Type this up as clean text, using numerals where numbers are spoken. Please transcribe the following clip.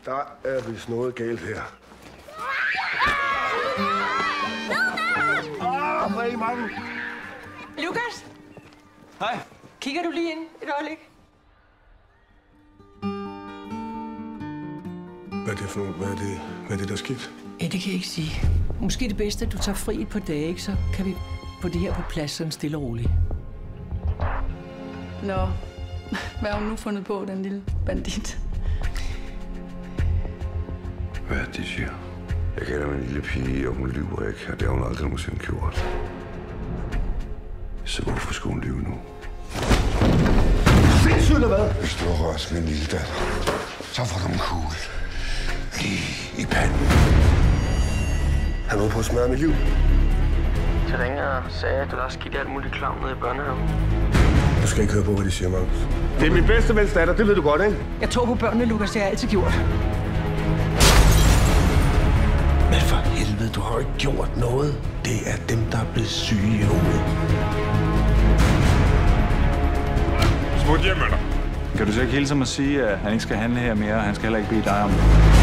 Der er vist noget galt her. Hvor er I mange? Lukas? Hej. Kigger du lige ind et øjeblik? Hvad er det for noget? Hvad er det, der er sket? Ja, det kan jeg ikke sige. Måske det bedste, at du tager fri et par dage, ikke? Så kan vi få det her på plads sådan stille og roligt. Nå, hvad har hun nu fundet på, den lille bandit? Hvad er det, de siger? Jeg kalder mig en lille pige, og hun lyver ikke, og det har hun aldrig nogensinde gjort. Så hvorfor skulle hun lyve nu? Sindssygt eller hvad? Hvis du har rørt min lille datter, så får du en kugle lige i panden. Han var på at smadre mit liv. Jeg ringer og sagde, at du har skidt alt muligt klam nede i børnehaven. Du skal ikke høre på, hvad de siger, Magnus. Det er min bedste vens datter, det ved du godt, ikke? Jeg tog på børnene, Lukas. Det har jeg altid gjort. Men for helvede, du har jo ikke gjort noget. Det er dem, der er blevet syge i hovedet. Smut hjem med dig. Kan du så ikke hilse mig og sige, at han ikke skal handle her mere, og han skal heller ikke bede dig om det?